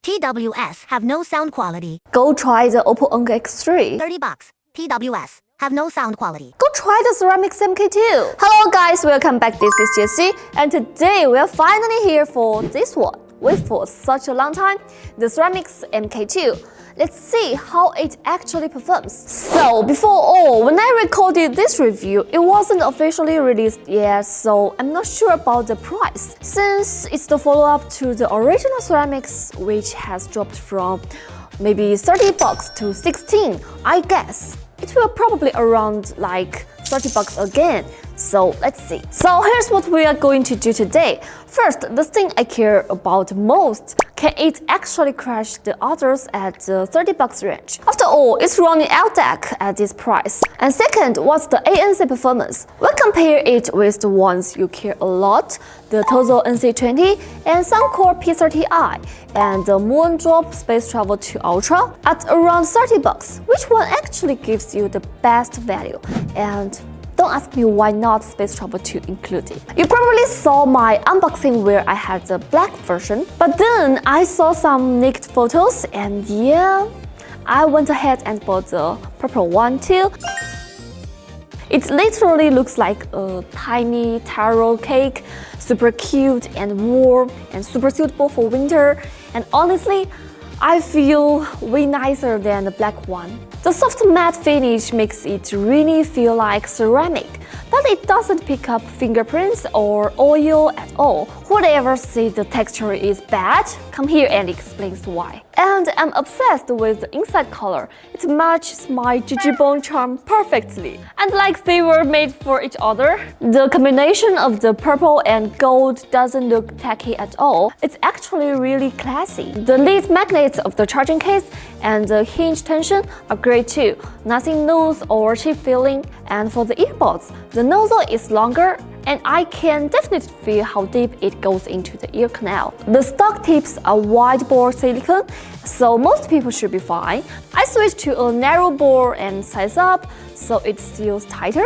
TWS have no sound quality. Go try the Oppo MK3. $30. TWS have no sound quality. Go try the Ceramics MK2. Hello guys, welcome back. This is Jessy, and today we are finally here for this one. Wait for such a long time, the Ceramics MK2. Let's see how it actually performs. So before all, when I recorded this review, it wasn't officially released yet, so I'm not sure about the price. Since it's the follow-up to the original Ceramics, which has dropped from maybe $30 to 16, I guess it will probably around like $30 again. So let's see. So here's what we are going to do today. First, the thing I care about most, can it actually crash the others at the $30 range? After all, it's running LDAC at this price. And second, what's the ANC performance? We'll compare it with the ones you care a lot, the Tozo NC20 and Suncor P30i, and the Moondrop Space Travel 2 Ultra at around $30. Which one actually gives you the best value? And don't ask me why not Space Travel 2 included. You probably saw my unboxing where I had the black version, but then I saw some naked photos and yeah, I went ahead and bought the purple one too. It literally looks like a tiny taro cake, super cute and warm and super suitable for winter, and honestly, I feel way nicer than the black one. The soft matte finish makes it really feel like ceramic, but it doesn't pick up fingerprints or oil at all. Whoever says the texture is bad, come here and explains why. And I'm obsessed with the inside color. It matches my jijibone charm perfectly. And like they were made for each other, the combination of the purple and gold doesn't look tacky at all. It's actually really classy. The lead magnets of the charging case and the hinge tension are great too. Nothing loose or cheap feeling. And for the earbuds, the nozzle is longer and I can definitely feel how deep it goes into the ear canal. The stock tips are wide bore silicone, so most people should be fine. I switched to a narrow bore and size up, so it feels tighter,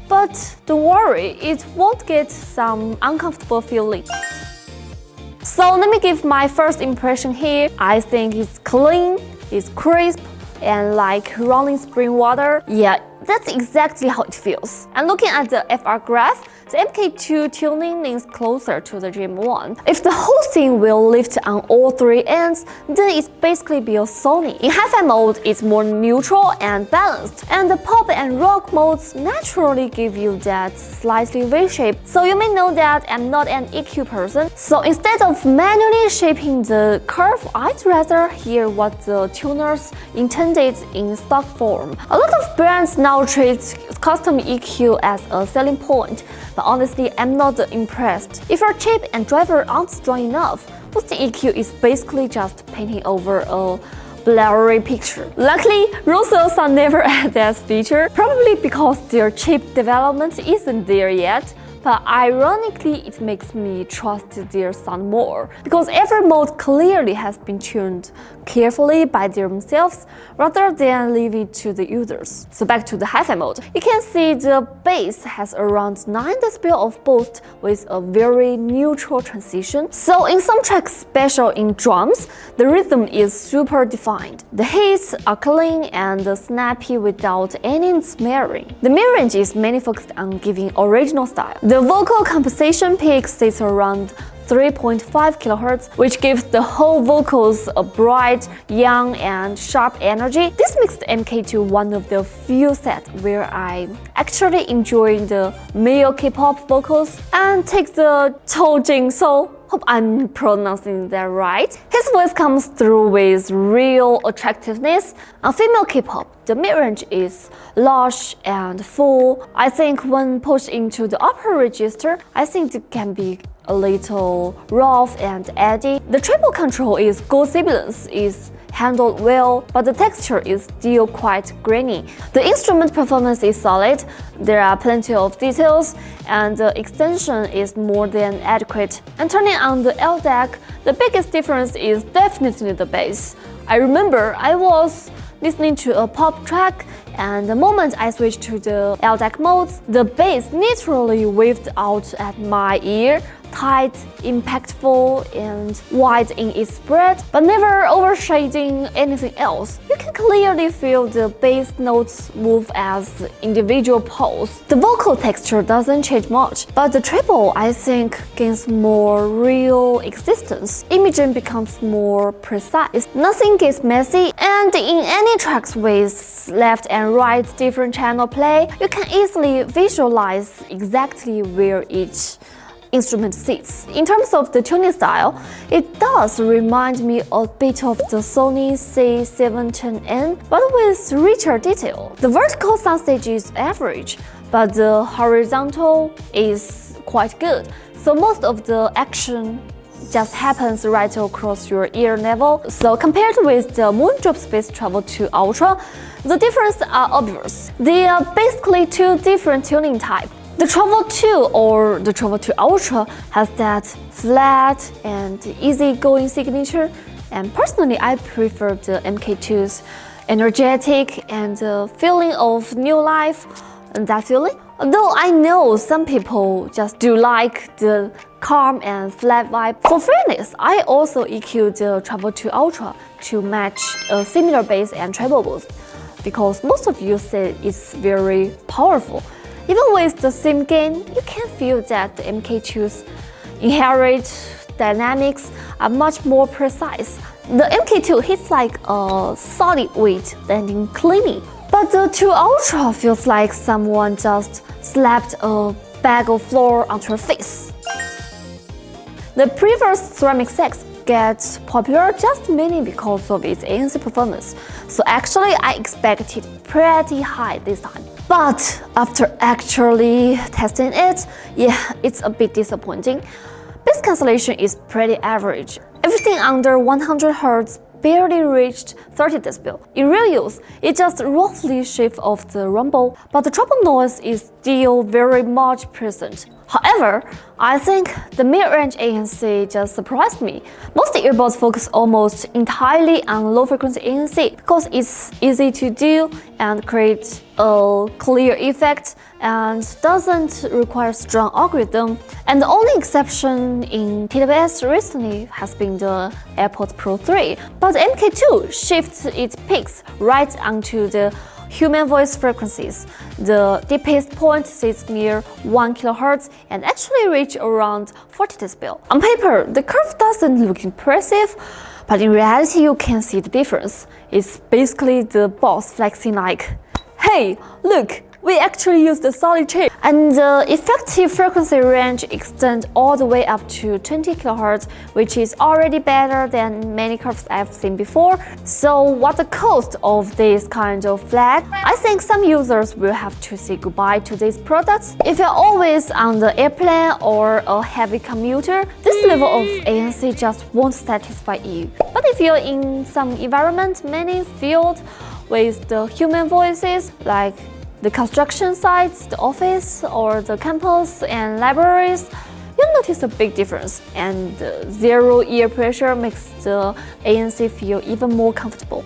but don't worry, it won't get some uncomfortable feeling. So let me give my first impression here. I think it's clean, it's crisp, and like running spring water. Yeah, that's exactly how it feels. And looking at the FR graph, the MK2 tuning leans closer to the Dream 1. If the whole thing will lift on all three ends, then it's basically be a Sony. In hi-fi mode, it's more neutral and balanced, and the pop and rock modes naturally give you that slightly V-shape. So you may know that I'm not an EQ person, so instead of manually shaping the curve, I'd rather hear what the tuners intended in stock form. A lot of brands now treat custom EQ as a selling point, but honestly, I'm not impressed. If your chip and driver aren't strong enough, boosting EQ is basically just painting over a blurry picture. Luckily, ROSESELSA never had that feature, probably because their chip development isn't there yet. But ironically, it makes me trust their sound more, because every mode clearly has been tuned carefully by themselves rather than leave it to the users. So back to the hi-fi mode. You can see the bass has around 9 dB of boost with a very neutral transition. So in some tracks, especially in drums, the rhythm is super defined. The hits are clean and snappy without any smearing. The mid-range is mainly focused on giving original style. The vocal composition peak sits around 3.5 kHz, which gives the whole vocals a bright, young, and sharp energy. This makes the MK2 one of the few sets where I actually enjoy the male K-pop vocals and take the Chojin So. Hope I'm pronouncing that right. His voice comes through with real attractiveness. On female K-pop, the mid-range is lush and full. I think when pushed into the upper register, I think it can be a little rough and edgy. The treble control is good sibilance, is handled well, but the texture is still quite grainy. The instrument performance is solid, there are plenty of details, and the extension is more than adequate. And turning on the LDAC, the biggest difference is definitely the bass. I remember I was listening to a pop track, and the moment I switched to the LDAC modes, the bass literally waved out at my ear tight, impactful, and wide in its spread, but never overshading anything else. You can clearly feel the bass notes move as individual pulse. The vocal texture doesn't change much, but the treble, I think, gains more real existence. Imaging becomes more precise. Nothing gets messy, and in any tracks with left and right different channel play, you can easily visualize exactly where each instrument sits. In terms of the tuning style, it does remind me a bit of the Sony C710N, but with richer detail. The vertical soundstage is average, but the horizontal is quite good, so most of the action just happens right across your ear level. So compared with the Moondrop Space Travel 2 Ultra, the differences are obvious. They are basically two different tuning types. The Travel 2 or the Travel 2 Ultra has that flat and easygoing signature, and personally I prefer the MK2's energetic and feeling of new life and that feeling. Though I know some people just do like the calm and flat vibe. For fairness, I also EQ'd the Travel 2 Ultra to match a similar bass and treble boost, because most of you say it's very powerful. Even with the same gain, you can feel that the MK2's inherent dynamics are much more precise. The MK2 hits like a solid weight landing cleanly, but the 2 Ultra feels like someone just slapped a bag of flour onto your face. The previous ceramic sax gets popular just mainly because of its ANC performance, so actually I expected pretty high this time. But after actually testing it, yeah, it's a bit disappointing. Bass cancellation is pretty average. Everything under 100 Hz barely reached 30 dB. In real use, it just roughly shaves off the rumble, but the treble noise is still very much present. However, I think the mid-range ANC just surprised me. Most earbuds focus almost entirely on low-frequency ANC because it's easy to do and creates a clear effect and doesn't require strong algorithm. And the only exception in TWS recently has been the AirPods Pro 3. But the MK2 shifts its peaks right onto the human voice frequencies. The deepest point sits near 1 kHz and actually reach around 40 dB. On paper, the curve doesn't look impressive, but in reality you can see the difference. It's basically the boss flexing like, hey, look, we actually used a solid chip. And the effective frequency range extends all the way up to 20 kHz, which is already better than many curves I've seen before. So what's the cost of this kind of flag? I think some users will have to say goodbye to these products. If you're always on the airplane or a heavy commuter, this level of ANC just won't satisfy you. But if you're in some environment mainly filled with the human voices, like the construction sites, the office, or the campus and libraries, you'll notice a big difference, and zero ear pressure makes the ANC feel even more comfortable.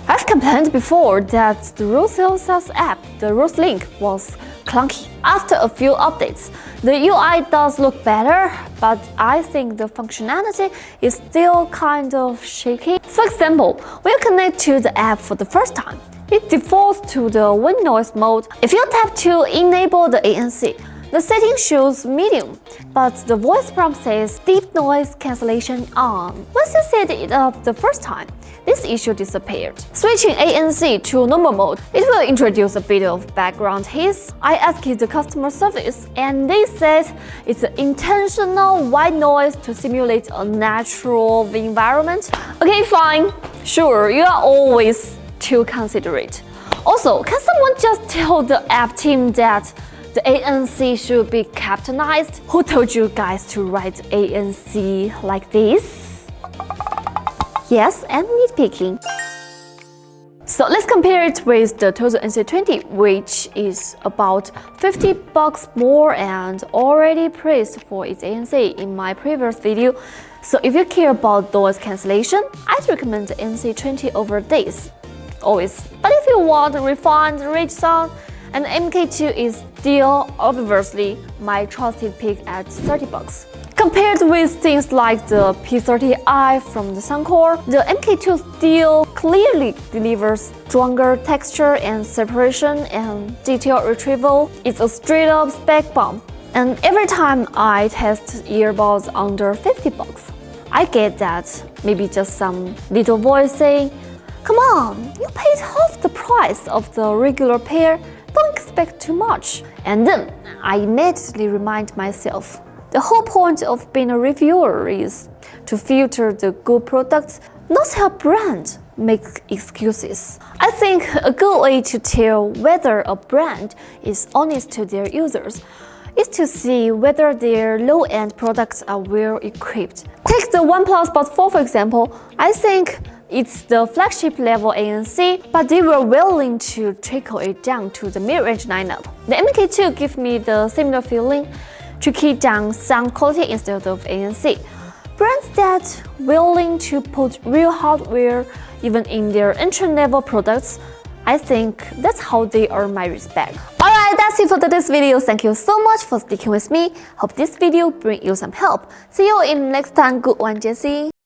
I've complained before that the ROSESELSA app, the Rose Link, was clunky. After a few updates, the UI does look better, but I think the functionality is still kind of shaky. For example, when you connect to the app for the first time, it defaults to the wind noise mode. If you tap to enable the ANC, the setting shows medium, but the voice prompt says deep noise cancellation on. Once you set it up the first time, this issue disappeared. Switching ANC to normal mode, it will introduce a bit of background hiss. I asked the customer service, and they said it's an intentional white noise to simulate a natural environment. Okay, fine. Sure, you are always too considerate. Also, can someone just tell the app team that the ANC should be capitalized? Who told you guys to write ANC like this? Yes, I'm nitpicking. So let's compare it with the Tozo NC20, which is about $50 more and already praised for its ANC in my previous video. So if you care about noise cancellation, I'd recommend the NC20 over this. Always. But if you want a refined, rich sound And MK2 is still obviously my trusted pick at $30. Compared with things like the P30i from the Suncor, the MK2 still clearly delivers stronger texture and separation and detail retrieval. It's a straight-up spec bomb. And every time I test earbuds under $50, I get that maybe just some little voice saying, "Come on, you paid half the price of the regular pair, don't expect too much." And then I immediately remind myself, the whole point of being a reviewer is to filter the good products, not help brand make excuses. I think a good way to tell whether a brand is honest to their users is to see whether their low-end products are well equipped. Take the OnePlus Buds 4 for example. I think it's the flagship level ANC, but they were willing to trickle it down to the mid-range lineup. The MK2 gives me the similar feeling, to keep down sound quality instead of ANC. Brands that willing to put real hardware even in their entry-level products, I think that's how they earn my respect. Alright, that's it for today's video. Thank you so much for sticking with me. Hope this video bring you some help. See you in next time. Good one, Jessy.